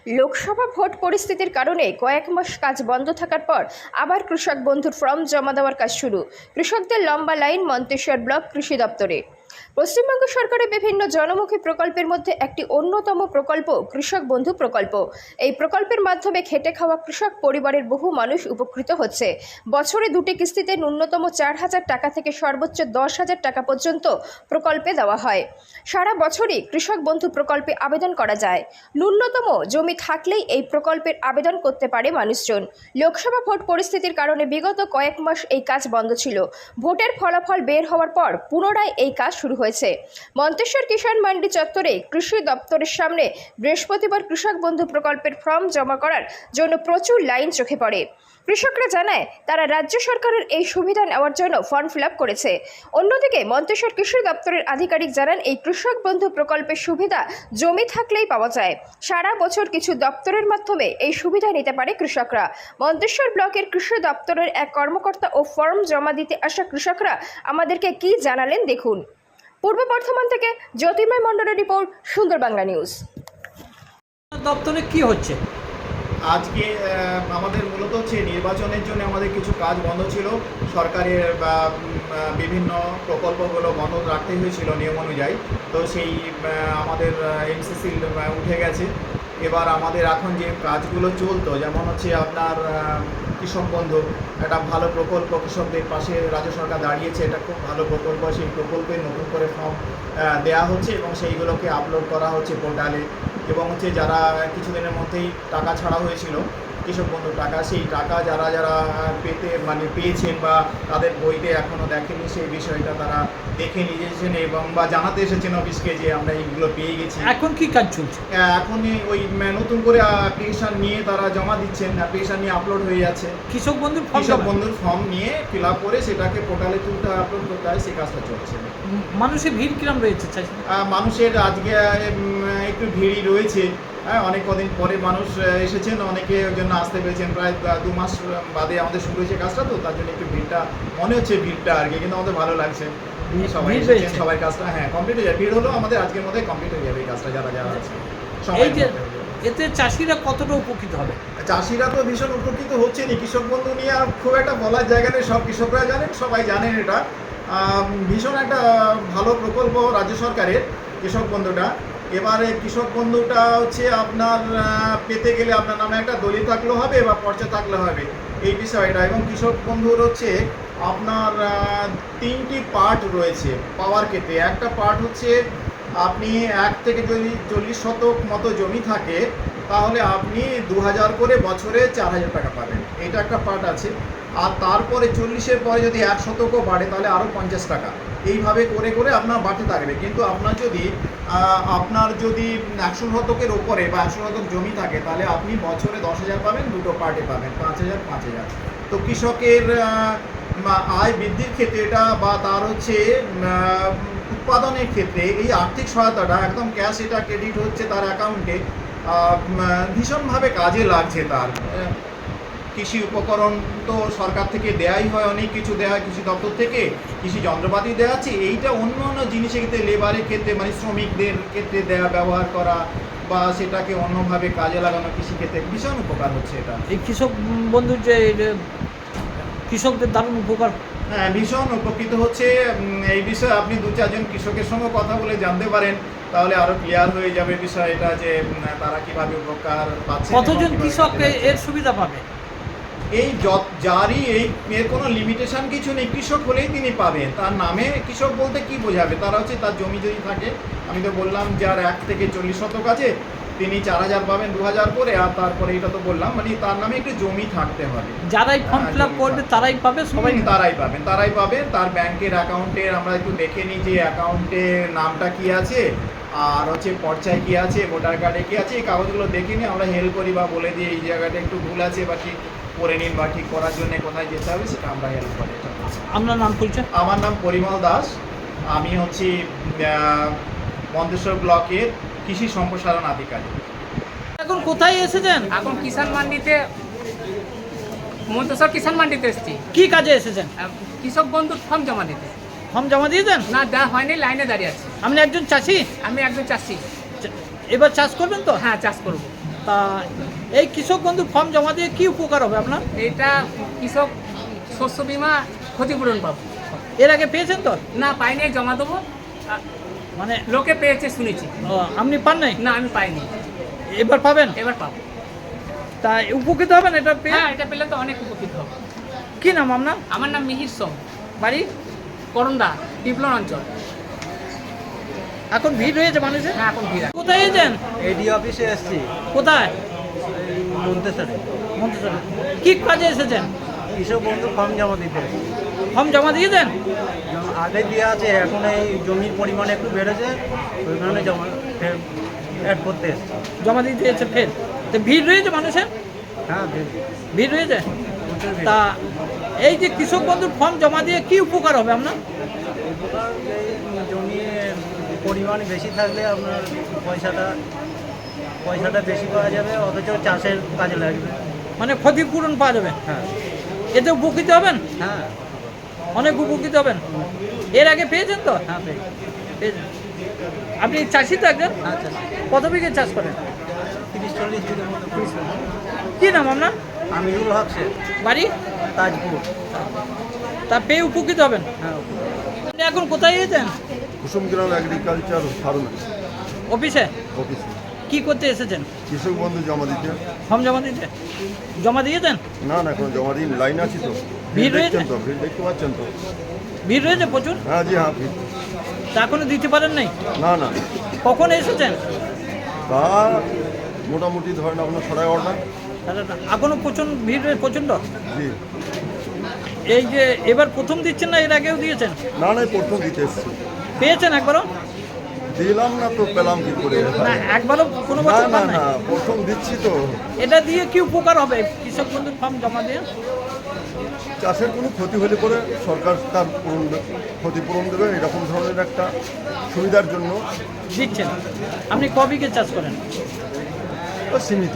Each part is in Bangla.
লোকসভা ভোট পরিস্থিতির কারণে কয়েক মাস কাজ বন্ধ থাকার পর আবার কৃষক বন্ধুর ফর্ম জমা দেওয়ার কাজ শুরু। কৃষকদের লম্বা লাইন মন্তেশ্বর ব্লক কৃষি দপ্তরে। পশ্চিমবঙ্গ সরকারের বিভিন্ন জনমুখী প্রকল্পের মধ্যে একটি অন্যতম প্রকল্প কৃষক বন্ধু প্রকল্প। এই প্রকল্পের মাধ্যমে খেটে খাওয়া কৃষক পরিবারের বহু মানুষ উপকৃত হচ্ছে। বছরে দুটি কিস্তিতে ন্যূনতম 4,000 টাকা থেকে সর্বোচ্চ 10,000 টাকা পর্যন্ত প্রকল্পে দেওয়া হয়। সারা বছরই কৃষক বন্ধু প্রকল্পে আবেদন করা যায়। ন্যূনতম জমি থাকলেই এই প্রকল্পের আবেদন করতে পারে মানুষজন। লোকসভা ভোট পরিস্থিতির কারণে বিগত কয়েক মাস এই কাজ বন্ধ ছিল। ভোটের ফলাফল বের হওয়ার পর পুনরায় এই কাজ শুরু হয়েছে। মন্তেশ্বর কিষাণ মান্ডি চত্বরে কৃষি দপ্তরের সামনে বৃহস্পতিবার কৃষক বন্ধু প্রকল্পের ফর্ম জমা করার জন্য প্রচুর লাইন চোখে পড়ে। কৃষকরা জানায় তারা রাজ্য সরকারের এই সুবিধা নেওয়ার জন্য ফর্ম ফিল আপ করেছে। অন্যদিকে মন্তেশ্বর কৃষি দপ্তরের আধিকারিক জানান এই কৃষক বন্ধু প্রকল্পের সুবিধা জমি থাকলেই পাওয়া যায়। সারা বছর কিছু দপ্তরের মাধ্যমে এই সুবিধা নিতে পারে কৃষকরা। মন্তেশ্বর ব্লকের কৃষি দপ্তরের এক কর্মকর্তা ও ফর্ম জমা দিতে আসা কৃষকরা আমাদেরকে কি জানালেন দেখুন। পূর্ব বর্ধমান থেকে জ্যোতির্ময় মণ্ডলের রিপোর্ট, সুন্দর বাংলা নিউজ। দপ্তরে কি হচ্ছে আজকে আমাদের মূলত হচ্ছে নির্বাচনের জন্য আমাদের কিছু কাজ বন্ধ ছিল। সরকারের বিভিন্ন প্রকল্পগুলো বন্ধ রাখতে হয়েছিল নিয়ম অনুযায়ী। তো সেই আমাদের এমসিসি উঠে গেছে। এবার আমাদের এখন যে কাজগুলো চলতো, যেমন হচ্ছে আপনার কৃষক বন্ধু একটা ভালো প্রকল্প, কৃষকদের পাশে রাজ্য সরকার দাঁড়িয়েছে, এটা খুব ভালো প্রকল্প। সেই প্রকল্পে নতুন করে ফর্ম দেওয়া হচ্ছে এবং সেইগুলোকে আপলোড করা হচ্ছে পোর্টালে। এবং হচ্ছে যারা কিছুদিনের মধ্যেই টাকা ছাড়া হয়েছিল কৃষক বন্ধুর টাকা, সেই টাকা যারা যারা পেয়েছেন বা তাদের বইতে এখনও দেখেনি, সেই বিষয়টা তারা দেখে নিয়েছেন এবং বা জানাতে এসেছেন অফিসকে যে আমরা এইগুলো পেয়ে গেছি। এখন কি কাজ চলছে? এখন ওই নতুন করে অ্যাপ্লিকেশন নিয়ে তারা জমা দিচ্ছেন, অ্যাপ্লিকেশন নিয়ে আপলোড হয়ে যাচ্ছে। কৃষক বন্ধুর ফর্ম নিয়ে ফিল আপ করে সেটাকে পোর্টালে তুলতে আপলোড করতে হয়, সেই কাজটা চলছে। মানুষের ভিড় কিরম রয়েছে? মানুষের আজকে একটু ভিড়ই রয়েছে। হ্যাঁ, অনেক কদিন পরে মানুষ এসেছেন, অনেকে ওই জন্য আসতে পেরেছেন। প্রায় 2 মাস বাদে আমাদের শুরু হয়েছে কাজটা, তো তার জন্য একটু ভিড়টা মনে হচ্ছে ভিড়টা আর কি, কিন্তু আমাদের ভালো লাগছে। সবাই এসেছেন, সবাই কাজটা কমপ্লিট হয়ে যাবে। ভিড় হলেও আমাদের আজকের মধ্যে কমপ্লিট হয়ে যাবে এই কাজটা, যারা যারা আছে সবাই। এতে চাষিরা কতটা উপকৃত হবে? চাষিরা তো ভীষণ উপকৃত হচ্ছেন। কৃষক বন্ধু নিয়ে আর খুব একটা বলার জায়গা নেই, সব কৃষকরা জানেন, সবাই জানেন। এটা ভীষণ একটা ভালো প্রকল্প রাজ্য সরকারের কৃষক বন্ধুটা। এবারে কৃষক বন্ধুটা হচ্ছে আপনার পেতে গেলে আপনার নামে একটা দলিল থাকলেও হবে বা পর্চা থাকলে হবে, এই বিষয়টা। এবং কৃষক বন্ধুর হচ্ছে আপনার 3টি পার্ট রয়েছে পাওয়ার ক্ষেত্রে। একটা পার্ট হচ্ছে আপনি 1 থেকে যদি 40 শতক মতো জমি থাকে, তাহলে আপনি 2,000 করে বছরে 4,000 টাকা পাবেন, এটা একটা পার্ট আছে। আর তারপরে 40-এর পরে যদি 1 শতকও বাড়ে তাহলে আরও 50 টাকা, এইভাবে করে করে আপনার বাড়তে থাকবে। কিন্তু আপনার যদি 100 শতকের ওপরে বা 100 শতক জমি থাকে, তাহলে আপনি বছরে 10,000 পাবেন, দুটো পার্টে পাবেন 5,000 5,000। তো কৃষকের আয় বৃদ্ধির ক্ষেত্রে এটা, বা তার হচ্ছে উৎপাদনের ক্ষেত্রে এই আর্থিক সহায়তাটা একদম ক্যাশ, এটা ক্রেডিট হচ্ছে তার অ্যাকাউন্টে, ভীষণভাবে কাজে লাগছে তার। কৃষি উপকরণ তো সরকার থেকে দেয়াই হয়, অনেক কিছু দেওয়া হয় কৃষি দপ্তর থেকে, কৃষি যন্ত্রপাতি দেওয়া আছে। এইটা অন্য অন্য জিনিসের ক্ষেত্রে, লেবারের ক্ষেত্রে, মানে শ্রমিকদের ক্ষেত্রে ব্যবহার করা বা সেটাকে অন্যভাবে কাজে লাগানো, কৃষিক্ষেত্রে ভীষণ উপকার হচ্ছে এটা। এই কৃষক বন্ধুর যে কৃষকদের দারুণ উপকার, হ্যাঁ, ভীষণ উপকৃত হচ্ছে। এই বিষয়ে আপনি 2-4 জন কৃষকের সঙ্গে কথা বলে জানতে পারেন, তাহলে আরো ক্লিয়ার হয়ে যাবে বিষয়টা যে তারা কিভাবে উপকার পাচ্ছে। কতজন কৃষক এর সুবিধা পাবে? এই যারই এর কোনো লিমিটেশন কিছু নেই, কৃষক হলেই তিনি পাবেন। তার নামে কৃষক বলতে কি বোঝাবে? তারা হচ্ছে তার জমি যদি থাকে, আমি তো বললাম যার 1 থেকে 40 শতক আছে, তিনি 4,000 পাবেন 2,000 করে। আর তারপরে এটা তো বললাম, মানে তার নামে একটু জমি থাকতে হবে। যারাই ফর্ম ফিল আপ করবে তারাই পাবে, সবাই তারাই পাবে। তার ব্যাংকের অ্যাকাউন্টের আমরা একটু দেখে নিই যে অ্যাকাউন্টের নামটা কি আছে, আর হচ্ছে পর্চায় কি আছে, ভোটার কার্ডে কি আছে, এই কাগজগুলো দেখে নিই, আমরা হেল্প করি বা বলে দিই এই জায়গাটা একটু ভুল আছে বা ঠিক করে নিন, বা ঠিক করার জন্য কোথায় যেতে হবে সেটা আমরা হেল্প করি। আপনার নাম পরিচয়? আমার নাম পরিমল দাস, আমি হচ্ছি মন্তেশ্বর ব্লকের কৃষি সম্প্রসারণ আধিকারিক। এখন কোথায় এসেছেন? এখন কিষাণ মান্ডিতে, মন্তেশ্বর কিষাণ মান্ডিতে এসেছি। কি কাজে এসেছেন? কৃষক বন্ধুর ফর্ম জমা দিতে। ফর্ম জমা দিয়েছেন? না, দেওয়া হয়নি, লাইনে দাঁড়িয়ে আছি। আপনি একজন চাষি? আমি একজন চাষি। এবার চাষ করবেন তো? হ্যাঁ, চাষ করব। তা এই কৃষক বন্ধু ফর্ম জমা দিয়ে কি উপকার হবে আপনার? এটা কৃষক শস্য বীমা ক্ষতিপূরণ পাবো। এর আগে পেয়েছেন তো? না পাইনি, জমা দেবো। মানে লোকে পেয়েছে শুনেছি। আপনি পান নাই? না আমি পাইনি, এবার পাবেন? এবার পাবো। তা উপকৃত হবেন এটা পেয়ে? হ্যাঁ, এটা পেলে তো অনেক উপকৃত হবে। কি নাম আপনার? আমার নাম মিহির সোম, বাড়ি? করন্দা, পিপলন অঞ্চল। এখন ভিড় হয়েছে মানুষের? হ্যাঁ, এখন ভিড় আছে। কোথায় এসেছেন? এডি অফিসে এসেছি কোথায়? মন্তেশ্বরে। মন্তেশ্বরে। কি কাজে এসেছেন? কৃষক বন্ধু ফর্ম জমা দিতে এসেছি। ফর্ম জমা দিয়েছেন? আগে দিয়ে আছে, এখন এই জমির পরিমাণ একটু বেড়েছে, ওই কারণে জমা অ্যাড করতে এসেছি। জমা দিতে এসে ফের তো ভিড় রয়েছে মানুষের? হ্যাঁ, ভিড় রয়েছে। প্রচুর ভিড়। তা এই যে কৃষক বন্ধুর ফর্ম জমা দিয়ে কি উপকার হবে আপনার? উপকার এই জমির পরিমাণ বেশি থাকলে আপনার পয়সাটা বেশি পাওয়া যাবে, অথচ চাষের কাজে লাগবে। মানে ক্ষতিপূরণ পাওয়া যাবে, হ্যাঁ এতে উপকৃত হবেন, হ্যাঁ অনেক উপকৃত হবেন। এর আগে পেয়েছেন তো? হ্যাঁ পেয়েছেন। আপনি চাষি তো একজন? আচ্ছা, কত বিঘে চাষ করেন? 30-40 দিনের মতো করেছি। কি নাম আপনার? আমিরুল হক শেখ, বাড়ি? তাজপুর। তা পেয়ে উপকৃত হবেন। হ্যাঁ, আপনি এখন কোথায় এসেছেন? কুসুমগ্রাম এগ্রিকালচার ফার্মে অফিসে? অফিসে কি করতে এসেছেন? কৃষক বন্ধু জমা দিতে। ফর্ম জমা দিতে? জমা দিয়েছেন? না না, এখন জমা দিন, লাইন আছি তো। ভিড় রয়েছে? দেখছেন তো, ভিড় দেখতে পাচ্ছেন তো? ভিড় রয়েছে প্রচুর? হ্যাঁ জি হ্যাঁ, ভিড়। তা এখনো দিতে পারেন নাই? না না, কখন এসেছেন? তা মোটামুটি ধরেন আপনার 11:30। তাহলে এখনো প্রচুর ভিড় রয়েছে, প্রচণ্ড। জি। এই যে এবার প্রথম দিচ্ছেন না এর আগেও দিয়েছেন? না না, প্রথম দিতে এসছি। পেয়েছেন একবারও? দিলাম না তো পেলাম কি করে? না একবারও কোনো না বছর না পান নাই? না, প্রথম দিচ্ছি তো। এটা দিয়ে কি উপকার হবে কৃষক বন্ধুর ফর্ম জমা দিয়ে? চাষের কোনো ক্ষতি হলে পরে সরকার তার ক্ষতিপূরণ দেবে, এরকম ধরনের একটা সুবিধার জন্য দিচ্ছেন। আপনি ক বিঘে চাষ করেন? সীমিত।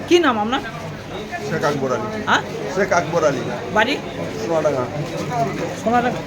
কি নাম আপনার? শেখ আকবর আলী। হ্যাঁ, শেখ আকবর আলী, বাড়ি? সোনাডাঙ্গা। সোনাডাঙ্গা।